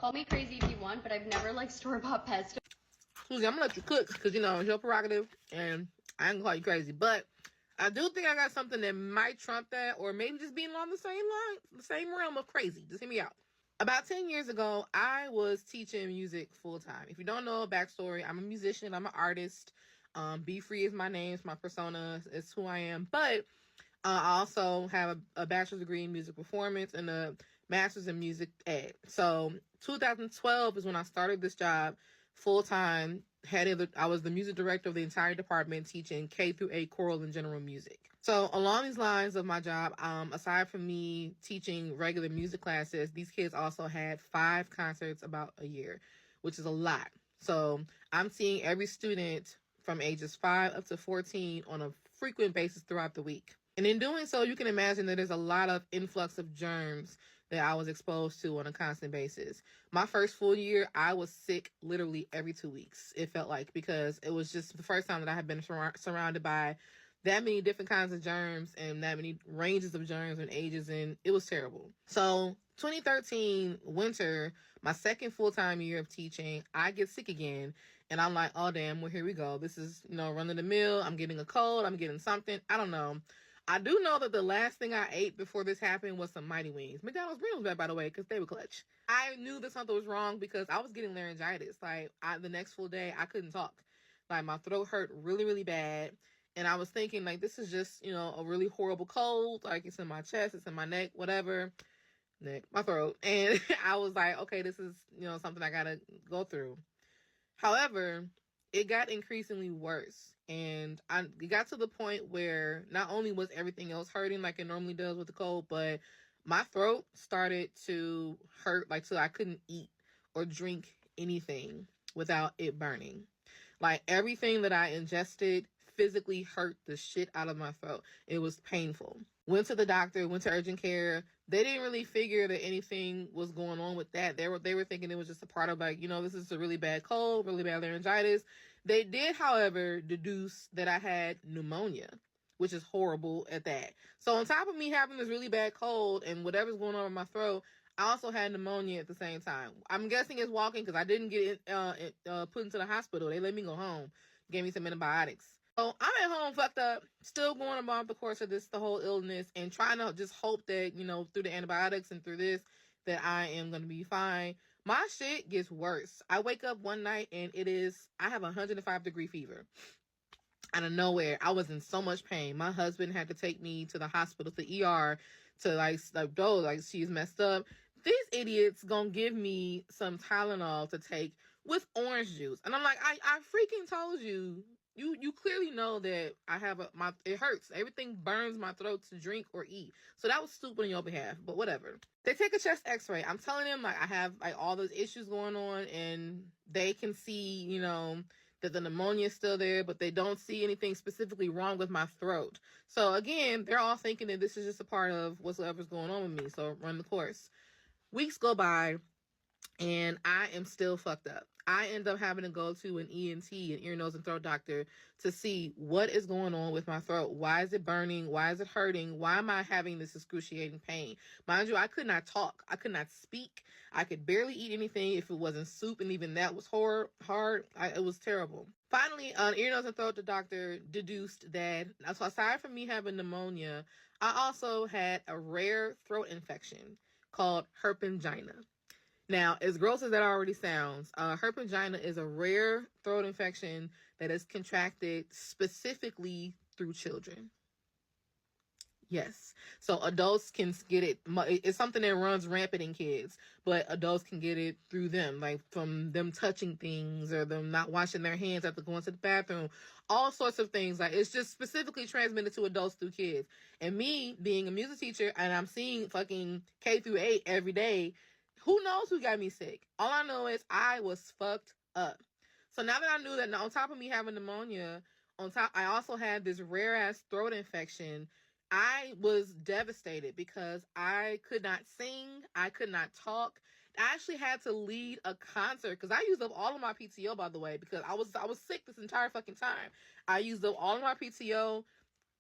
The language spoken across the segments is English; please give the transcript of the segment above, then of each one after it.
Call me crazy if you want, but I've never liked store-bought pesto. Susie, I'm gonna let you cook because you know it's your prerogative, and I ain't gonna call you crazy. But I do think I got something that might trump that, or maybe just being along the same realm of crazy. Just hear me out. About 10 years ago, I was teaching music full time. If you don't know a backstory, I'm a musician. I'm an artist. Be Free is my name. It's my persona. It's who I am. But I also have a bachelor's degree in music performance and a master's in music ed. So 2012 is when I started this job full time. I was the music director of the entire department, teaching K through 8 choral and general music. So along these lines of my job, aside from me teaching regular music classes, these kids also had 5 concerts about a year, which is a lot. So I'm seeing every student from ages 5 up to 14 on a frequent basis throughout the week. And in doing so, you can imagine that there's a lot of influx of germs that I was exposed to on a constant basis. My first full year, I was sick literally every 2 weeks, it felt like, because it was just the first time that I had been surrounded by that many different kinds of germs and that many ranges of germs and ages, and it was terrible. So 2013 winter, my second full-time year of teaching, I get sick again, and I'm like, oh damn, well here we go. This is, run of the mill. I'm getting a cold. I'm getting something. I don't know. I do know that the last thing I ate before this happened was some Mighty Wings. McDonald's brand was bad, by the way, because they were clutch. I knew that something was wrong because I was getting laryngitis. The next full day, I couldn't talk. Like, my throat hurt really, really bad. And I was thinking, like, this is just, a really horrible cold. Like, it's in my chest, it's in my neck, whatever. My throat. And I was like, okay, this is, something I gotta go through. However, it got increasingly worse. And it got to the point where not only was everything else hurting like it normally does with the cold, but my throat started to hurt, like, so I couldn't eat or drink anything without it burning. Like, everything that I ingested physically hurt the shit out of my throat. It was painful. Went to the doctor, went to urgent care. They didn't really figure that anything was going on with that. They were thinking it was just a part of, like, this is a really bad cold, really bad laryngitis. They did, however, deduce that I had pneumonia, which is horrible at that. So on top of me having this really bad cold and whatever's going on with my throat, I also had pneumonia at the same time. I'm guessing it's walking because I didn't get put into the hospital. They let me go home, gave me some antibiotics. So I'm at home fucked up, still going about the course of the whole illness, and trying to just hope that, through the antibiotics and through this, that I am going to be fine. My shit gets worse. I wake up one night and I have 105-degree fever. Out of nowhere, I was in so much pain. My husband had to take me to the hospital, to ER, to she's messed up. These idiots gonna give me some Tylenol to take with orange juice. And I'm like, I freaking told you. You clearly know that I have it hurts. Everything burns my throat to drink or eat. So that was stupid on your behalf, but whatever. They take a chest x-ray. I'm telling them, like, I have, like, all those issues going on, and they can see, that the pneumonia is still there, but they don't see anything specifically wrong with my throat. So again, they're all thinking that this is just a part of whatever's going on with me. So run the course. Weeks go by, and I am still fucked up. I end up having to go to an ENT, an ear, nose, and throat doctor, to see what is going on with my throat. Why is it burning? Why is it hurting? Why am I having this excruciating pain? Mind you, I could not talk. I could not speak. I could barely eat anything if it wasn't soup, and even that was hard. It was terrible. Finally, an ear, nose, and throat doctor deduced that, so aside from me having pneumonia, I also had a rare throat infection called herpingina. Now, as gross as that already sounds, herpingina is a rare throat infection that is contracted specifically through children. Yes. So adults can get it. It's something that runs rampant in kids, but adults can get it through them, like from them touching things or them not washing their hands after going to the bathroom, all sorts of things. Like, it's just specifically transmitted to adults through kids. And me being a music teacher, and I'm seeing fucking K through 8 every day, who knows who got me sick? All I know is I was fucked up. So now that I knew that, on top of me having pneumonia, I also had this rare ass throat infection. I was devastated because I could not sing. I could not talk. I actually had to lead a concert because I used up all of my PTO, by the way, because I was sick this entire fucking time. I used up all of my PTO.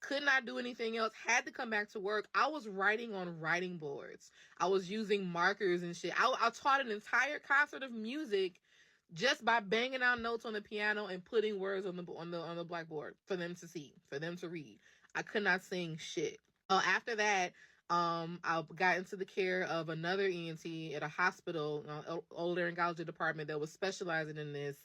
Could not do anything else. Had to come back to work. I was writing on writing boards. I was using markers and shit. I taught an entire concert of music just by banging out notes on the piano and putting words on the blackboard for them to see, for them to read. I could not sing shit. After that, I got into the care of another ENT at a hospital, old laryngology department that was specializing in this.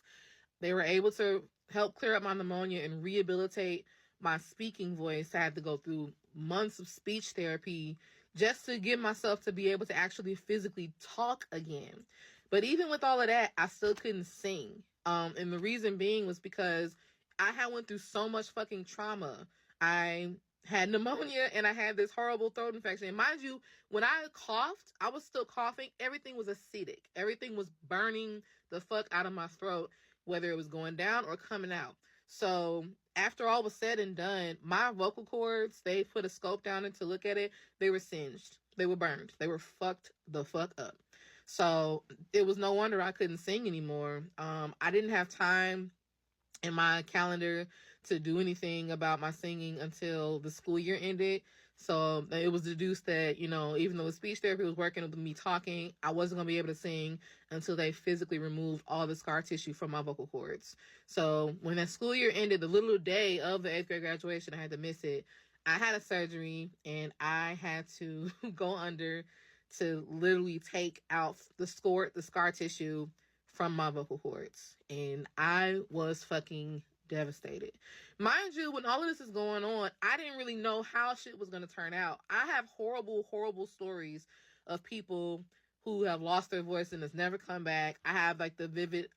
They were able to help clear up my pneumonia and rehabilitate my speaking voice. I had to go through months of speech therapy just to get myself to be able to actually physically talk again. But even with all of that, I still couldn't sing. And the reason being was because I had went through so much fucking trauma. I had pneumonia and I had this horrible throat infection. And mind you, when I coughed, I was still coughing. Everything was acidic. Everything was burning the fuck out of my throat, whether it was going down or coming out. So after all was said and done, my vocal cords, they put a scope down and to look at it, they were singed. They were burned. They were fucked the fuck up. So it was no wonder I couldn't sing anymore. I didn't have time in my calendar to do anything about my singing until the school year ended. So it was deduced that, you know, even though speech therapy was working with me talking, I wasn't going to be able to sing until they physically removed all the scar tissue from my vocal cords. So when that school year ended, the little day of the 8th grade graduation, I had to miss it. I had a surgery and I had to go under to literally take out the scar tissue from my vocal cords. And I was fucking devastated. Mind you, when all of this is going on, I didn't really know how shit was going to turn out. I have horrible, horrible stories of people who have lost their voice and has never come back. I have like the vivid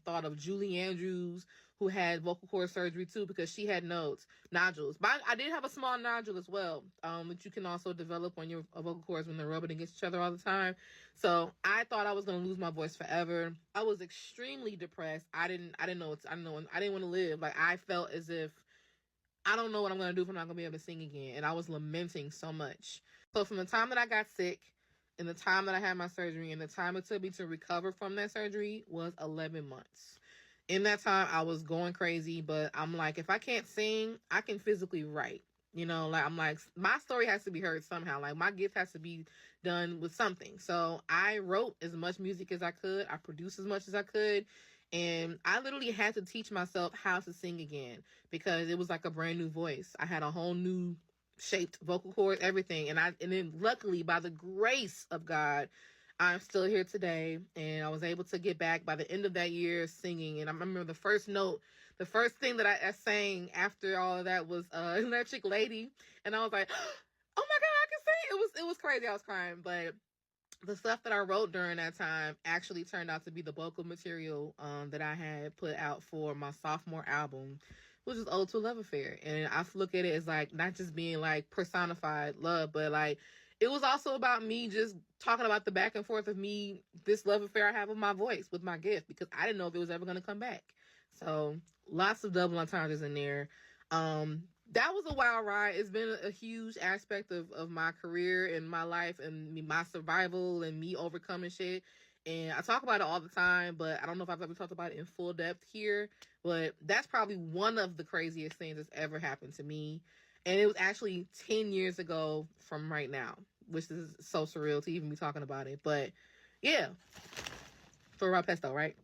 thought of Julie Andrews, who had vocal cord surgery too because she had nodules. But I did have a small nodule as well, which you can also develop on your vocal cords when they're rubbing against each other all the time. So I thought I was gonna lose my voice forever. I was extremely depressed. I didn't want to live. Like I felt as if I don't know what I'm gonna do if I'm not gonna be able to sing again, and I was lamenting so much. So from the time that I got sick, and the time that I had my surgery, and the time it took me to recover from that surgery was 11 months. In that time, I was going crazy, but I'm like, if I can't sing, I can physically write. You know, like I'm like, my story has to be heard somehow. Like my gift has to be done with something. So I wrote as much music as I could. I produced as much as I could. And I literally had to teach myself how to sing again because it was like a brand new voice. I had a whole new shaped vocal cord, everything. And then luckily, by the grace of God, I'm still here today, and I was able to get back by the end of that year singing. And I remember the first thing that I sang after all of that was Electric Lady, and I was like, oh my God, I can sing. It was crazy. I was crying, but the stuff that I wrote during that time actually turned out to be the vocal material that I had put out for my sophomore album, which is Ode to a Love Affair. And I look at it as like not just being like personified love, but like it was also about me just talking about the back and forth of me, this love affair I have with my voice, with my gift, because I didn't know if it was ever going to come back. So lots of double entendres in there. That was a wild ride. It's been a huge aspect of my career and my life and my survival and me overcoming shit. And I talk about it all the time, but I don't know if I've ever talked about it in full depth here. But that's probably one of the craziest things that's ever happened to me. And it was actually 10 years ago from right now, which is so surreal to even be talking about it. But yeah, for raw pesto, right?